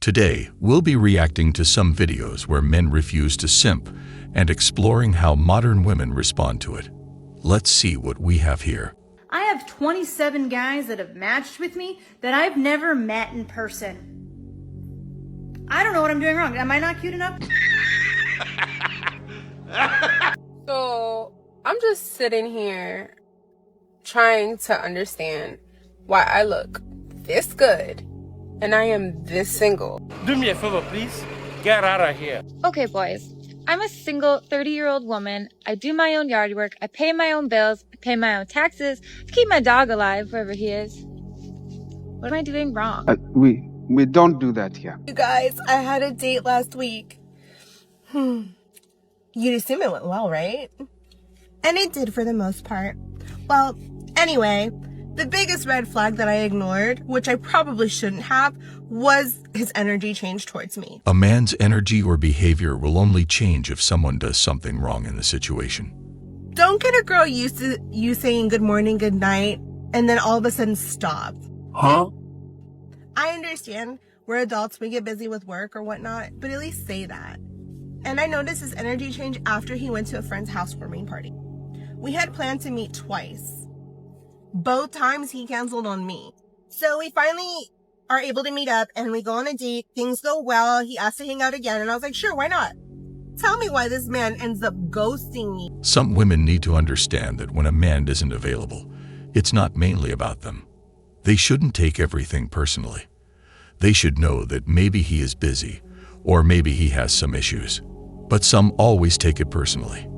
Today, we'll be reacting to some videos where men refuse to simp and exploring how modern women respond to it. Let's see what we have here. I have 27 guys that have matched with me that I've never met in person. I don't know what I'm doing wrong. Am I not cute enough? So, I'm just sitting here trying to understand why I look this good and I am this single. Do me a favor, please. Get out of here. Okay, boys. I'm a single 30-year-old woman. I do my own yard work. I pay my own bills. I pay my own taxes. I keep my dog alive wherever he is. What am I doing wrong? We don't do that here. You guys, I had a date last week. You'd assume it went well, right? And it did for the most part. Well, anyway, the biggest red flag that I ignored, which I probably shouldn't have, was his energy change towards me. A man's energy or behavior will only change if someone does something wrong in the situation. Don't get a girl used to you saying good morning, good night, and then all of a sudden stop. Huh? I understand we're adults, we get busy with work or whatnot, but at least say that. And I noticed his energy change after he went to a friend's housewarming party. We had planned to meet twice. Both times he canceled on me. So we finally are able to meet up and we go on a date. Things go well. He asked to hang out again and I was like, sure, why not? Tell me why this man ends up ghosting me. Some women need to understand that when a man isn't available, it's not mainly about them. They shouldn't take everything personally. They should know that maybe he is busy or maybe he has some issues. But some always take it personally.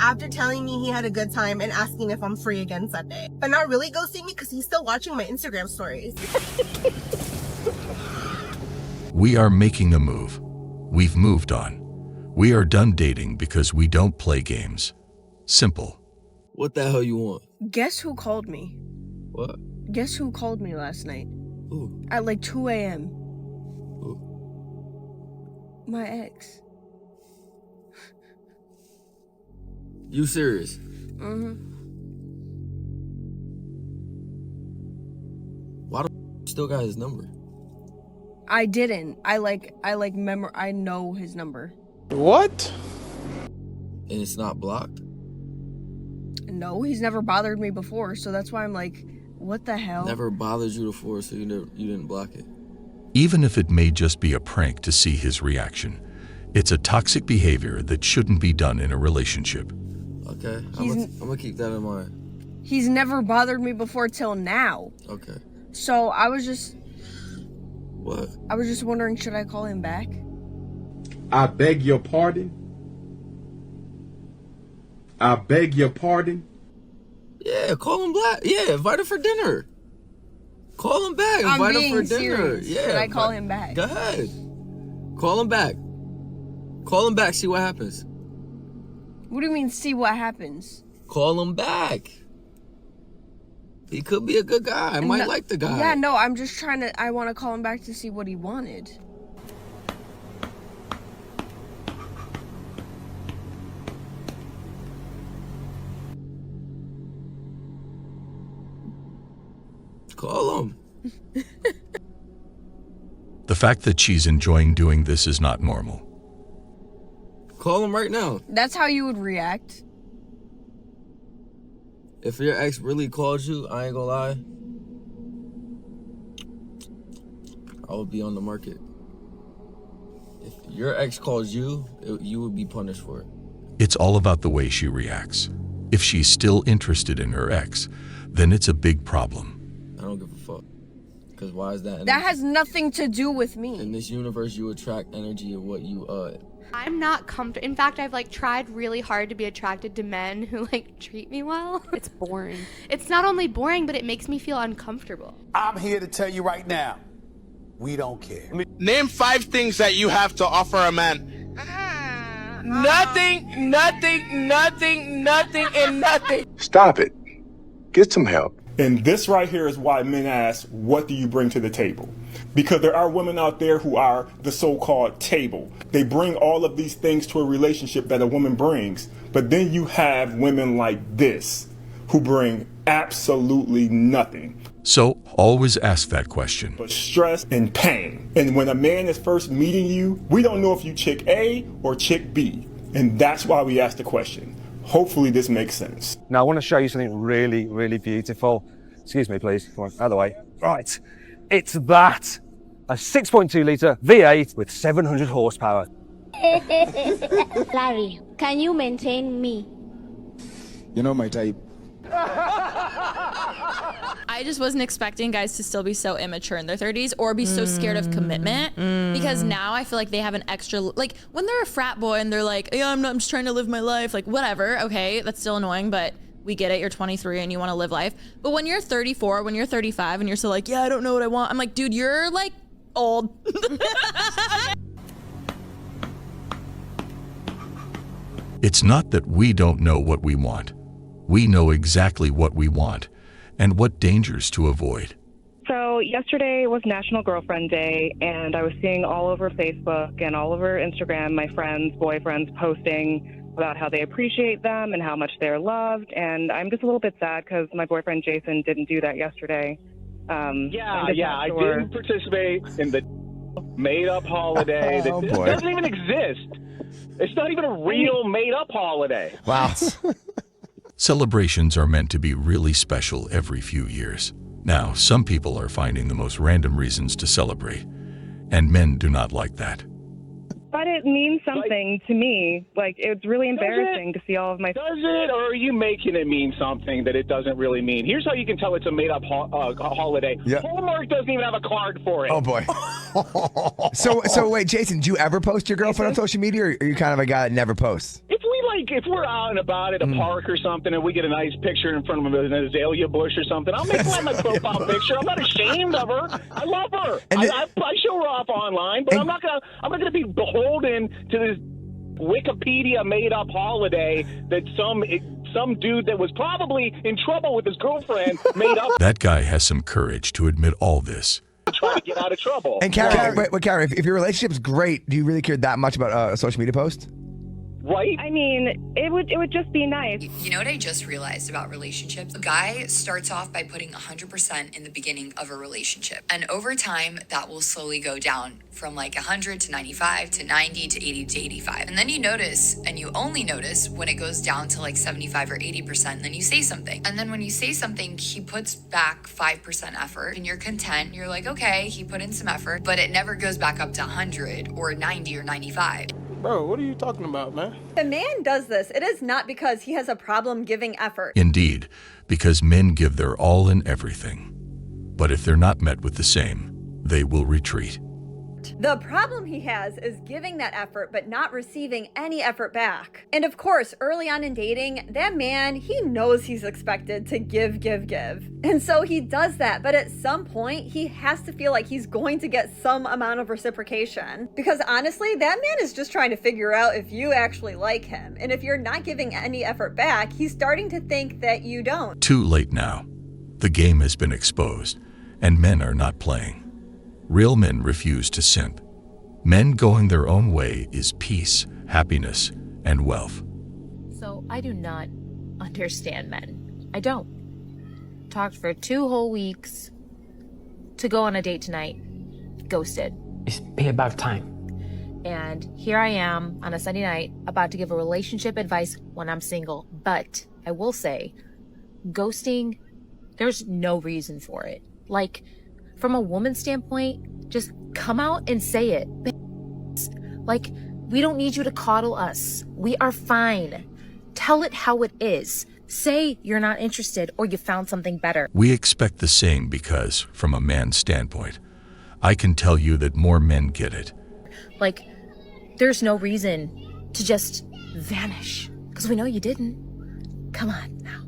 After telling me he had a good time and asking if I'm free again Sunday. But not really ghosting me because he's still watching my Instagram stories. We are making a move. We've moved on. We are done dating because we don't play games. Simple. What the hell you want? Guess who called me? What? Guess who called me last night? Who? At like 2 a.m. Who? My ex. You serious? Mm-hmm. Why the still got his number? I didn't. I know his number. What? And it's not blocked? No, he's never bothered me before, so that's why I'm like, what the hell? Never bothered you before, so you didn't block it. Even if it may just be a prank to see his reaction, it's a toxic behavior that shouldn't be done in a relationship. Okay, I'm gonna keep that in mind. He's never bothered me before till now. Okay. So I was just... What? I was just wondering, should I call him back? I beg your pardon? I beg your pardon? Yeah, call him back. Yeah, invite him for dinner. Call him back. Invite him for dinner. Serious. Yeah. Should I call him back? Go ahead. Call him back. Call him back, see what happens. What do you mean, see what happens? Call him back. He could be a good guy. I might like the guy. Yeah, no, I'm just trying to... I want to call him back to see what he wanted. Call him. The fact that she's enjoying doing this is not normal. Call him right now. That's how you would react. If your ex really called you, I ain't gonna lie, I would be on the market. If your ex calls you, you would be punished for it. It's all about the way she reacts. If she's still interested in her ex, then it's a big problem. I don't give a fuck. Because why is that? That has nothing to do with me. In this universe, you attract energy of what you I'm not comfortable. In fact, I've tried really hard to be attracted to men who treat me well. It's boring. It's not only boring, but it makes me feel uncomfortable. I'm here to tell you right now, we don't care. Name 5 things that you have to offer a man. Nothing, and nothing. Stop it. Get some help. And this right here is why men ask, what do you bring to the table? Because there are women out there who are the so-called table. They bring all of these things to a relationship that a woman brings. But then you have women like this who bring absolutely nothing. So always ask that question. But stress and pain. And when a man is first meeting you, we don't know if you chick A or chick B. And that's why we ask the question. Hopefully this makes sense. Now I want to show you something really, really beautiful. Excuse me, please. Come on, out of the way. Right. It's that. A 6.2 litre V8 with 700 horsepower. Larry, can you maintain me? You know my type. I just wasn't expecting guys to still be so immature in their 30s or be so scared of commitment, because now I feel like they have an extra, like when they're a frat boy and they're like, yeah, I'm just trying to live my life, like whatever, okay, that's still annoying, but we get it, you're 23 and you want to live life. But when you're 34, when you're 35 and you're still like, yeah, I don't know what I want, I'm like, dude, you're like old. It's not that we don't know what we want. We know exactly what we want and what dangers to avoid. So yesterday was National Girlfriend Day, and I was seeing all over Facebook and all over Instagram my friends' boyfriends posting about how they appreciate them and how much they're loved. And I'm just a little bit sad because my boyfriend Jason didn't do that yesterday. I didn't participate in the made-up holiday that doesn't even exist. It's not even a real made-up holiday. Wow. Celebrations are meant to be really special every few years. Now, some people are finding the most random reasons to celebrate, and men do not like that. But it means something to me. Like, it's really embarrassing to see all of my... Does it, or are you making it mean something that it doesn't really mean? Here's how you can tell it's a made-up holiday. Yep. Hallmark doesn't even have a card for it. Oh, boy. So wait, Jason, do you ever post your girlfriend on social media, or are you kind of a guy that never posts? If we're out and about at a park or something and we get a nice picture in front of an azalea bush or something, I'll make that my profile picture. I'm not ashamed of her. I love her. I show her off online, but I'm not gonna be beholden to this Wikipedia made up holiday that some dude that was probably in trouble with his girlfriend made up. That guy has some courage to admit all this. Try to get out of trouble. And Karen, if your relationship's great, do you really care that much about a social media post? Right? I mean, it would just be nice. You know what I just realized about relationships? A guy starts off by putting 100% in the beginning of a relationship. And over time, that will slowly go down from like 100 to 95 to 90 to 80 to 85. And then you notice, and you only notice when it goes down to like 75 or 80%, and then you say something. And then when you say something, he puts back 5% effort and you're content. You're like, okay, he put in some effort, but it never goes back up to 100 or 90 or 95. Bro, what are you talking about, man? If a man does this, it is not because he has a problem giving effort. Indeed, because men give their all in everything. But if they're not met with the same, they will retreat. The problem he has is giving that effort but not receiving any effort back. And of course, early on in dating, that man, he knows he's expected to give. And so he does that, but at some point, he has to feel like he's going to get some amount of reciprocation. Because honestly, that man is just trying to figure out if you actually like him. And if you're not giving any effort back, he's starting to think that you don't. Too late now. The game has been exposed, and men are not playing. Real men refuse to simp. Men going their own way is peace, happiness, and wealth. So I do not understand men. I don't. Talked for 2 whole weeks to go on a date tonight. Ghosted. It's payback time. And here I am on a Sunday night about to give a relationship advice when I'm single. But I will say, ghosting, there's no reason for it. Like, from a woman's standpoint, just come out and say it. Like, we don't need you to coddle us. We are fine. Tell it how it is. Say you're not interested or you found something better. We expect the same because, from a man's standpoint, I can tell you that more men get it. Like, there's no reason to just vanish because we know you didn't. Come on now.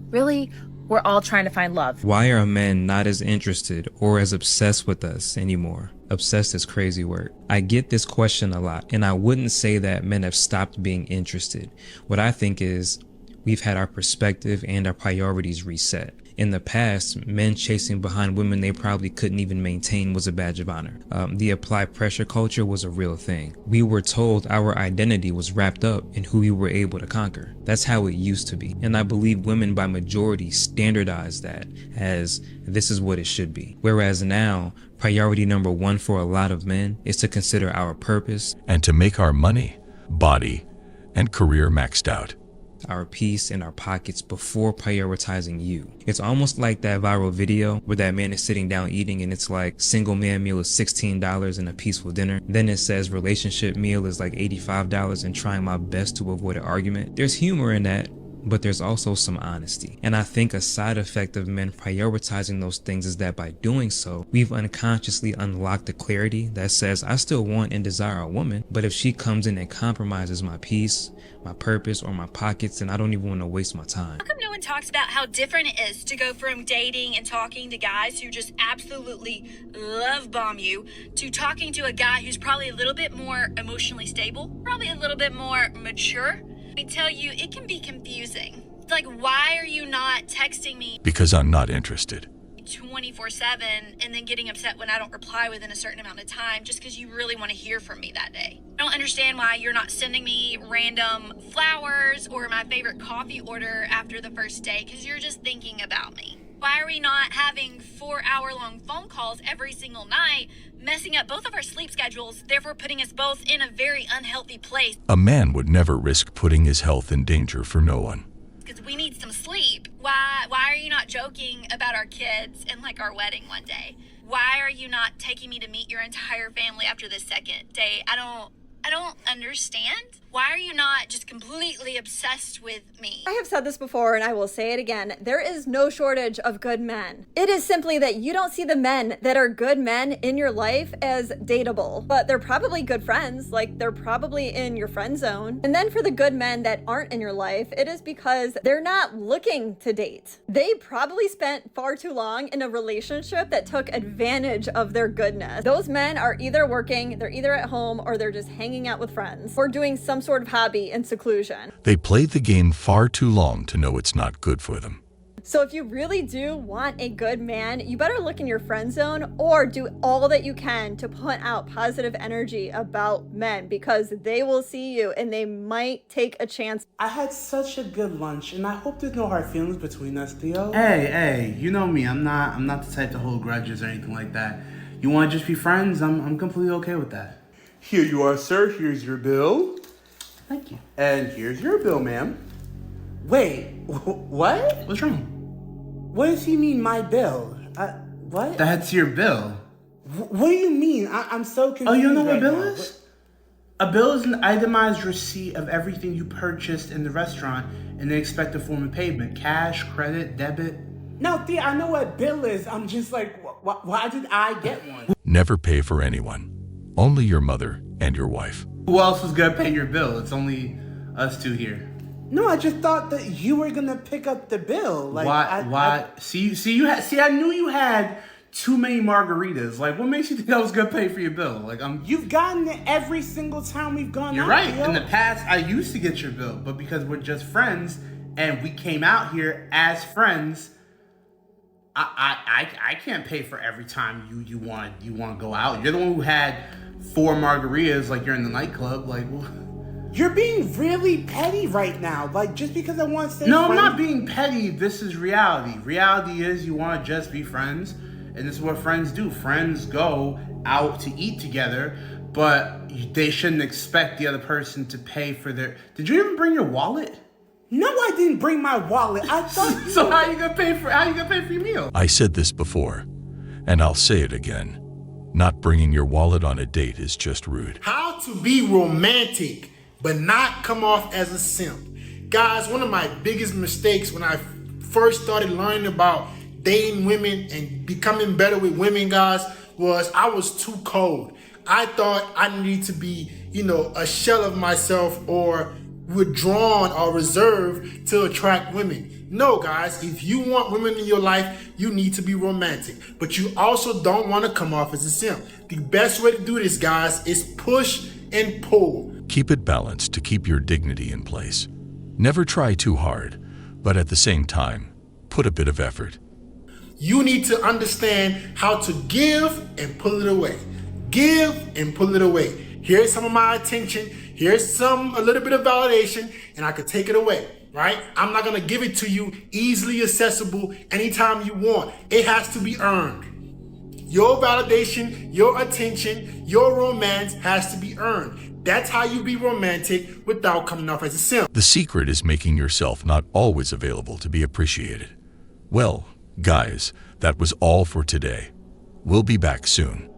Really? We're all trying to find love. Why are men not as interested or as obsessed with us anymore? Obsessed is crazy word. I get this question a lot, and I wouldn't say that men have stopped being interested. What I think is we've had our perspective and our priorities reset. In the past, men chasing behind women they probably couldn't even maintain was a badge of honor. The applied pressure culture was a real thing. We were told our identity was wrapped up in who we were able to conquer. That's how it used to be. And I believe women by majority standardize that as this is what it should be. Whereas now, priority number one for a lot of men is to consider our purpose and to make our money, body, and career maxed out. Our peace in our pockets before prioritizing you. It's almost like that viral video where that man is sitting down eating and it's like single man meal is $16 and a peaceful dinner. Then it says relationship meal is like $85 and trying my best to avoid an argument. There's humor in that, but there's also some honesty. And I think a side effect of men prioritizing those things is that by doing so, we've unconsciously unlocked the clarity that says I still want and desire a woman, but if she comes in and compromises my peace, my purpose, or my pockets, then I don't even want to waste my time. How come no one talks about how different it is to go from dating and talking to guys who just absolutely love bomb you to talking to a guy who's probably a little bit more emotionally stable, probably a little bit more mature? Let me tell you, it can be confusing. It's like, why are you not texting me? Because I'm not interested. 24/7 and then getting upset when I don't reply within a certain amount of time just because you really want to hear from me that day. I don't understand why you're not sending me random flowers or my favorite coffee order after the first day because you're just thinking about me. Why are we not having 4-hour-long phone calls every single night, messing up both of our sleep schedules, therefore putting us both in a very unhealthy place? A man would never risk putting his health in danger for no one. Because we need some sleep. Why are you not joking about our kids and like our wedding one day? Why are you not taking me to meet your entire family after the second date? I don't understand. Why are you not just completely obsessed with me? I have said this before and I will say it again. There is no shortage of good men. It is simply that you don't see the men that are good men in your life as dateable, but they're probably good friends. Like they're probably in your friend zone. And then for the good men that aren't in your life, it is because they're not looking to date. They probably spent far too long in a relationship that took advantage of their goodness. Those men are either working, they're either at home, or they're just hanging out with friends or doing some sort of hobby in seclusion. They played the game far too long to know it's not good for them. So if you really do want a good man, you better look in your friend zone or do all that you can to put out positive energy about men because they will see you and they might take a chance. I had such a good lunch and I hope there's no hard feelings between us, Theo. Hey, you know me. I'm not the type to hold grudges or anything like that. You want to just be friends? I'm completely okay with that. Here you are, sir. Here's your bill. Thank you. And here's your bill, ma'am. Wait, what? What's wrong? What does he mean, my bill? What? That's your bill. What do you mean? I'm so confused. Oh, you don't know what right a bill now. is? A bill is an itemized receipt of everything you purchased in the restaurant and they expect a form of payment. Cash, credit, debit. No, Thea, I know what bill is. I'm just like, why did I get one? Never pay for anyone. Only your mother and your wife. Who else is gonna pay your bill? It's only us two here. No, I just thought that you were gonna pick up the bill. Like, why? I knew you had too many margaritas. Like, what makes you think I was gonna pay for your bill? Like, You've gotten it every single time we've gone out. You're right. Theo. In the past, I used to get your bill, but because we're just friends and we came out here as friends, I can't pay for every time you want to go out. You're the one who had 4 margaritas like you're in the nightclub. Like, you're being really petty right now. Like, just because I want to say no, friends. I'm not being petty. This is reality. Reality is you want to just be friends, and this is what friends do. Friends go out to eat together, but they shouldn't expect the other person to pay for their... Did you even bring your wallet? No, I didn't bring my wallet. I thought. So how you gonna pay for your meal? I said this before, and I'll say it again. Not bringing your wallet on a date is just rude. How to be romantic, but not come off as a simp. Guys, one of my biggest mistakes when I first started learning about dating women and becoming better with women, guys, was I was too cold. I thought I needed to be, a shell of myself or withdrawn or reserved to attract women. No, guys, if you want women in your life, you need to be romantic, but you also don't want to come off as a simp. The best way to do this, guys, is push and pull. Keep it balanced to keep your dignity in place. Never try too hard, but at the same time, put a bit of effort. You need to understand how to give and pull it away. Give and pull it away. Here's some of my attention. Here's a little bit of validation, and I could take it away, right? I'm not gonna give it to you easily accessible anytime you want. It has to be earned. Your validation, your attention, your romance has to be earned. That's how you be romantic without coming off as a simp. The secret is making yourself not always available to be appreciated. Well, guys, that was all for today. We'll be back soon.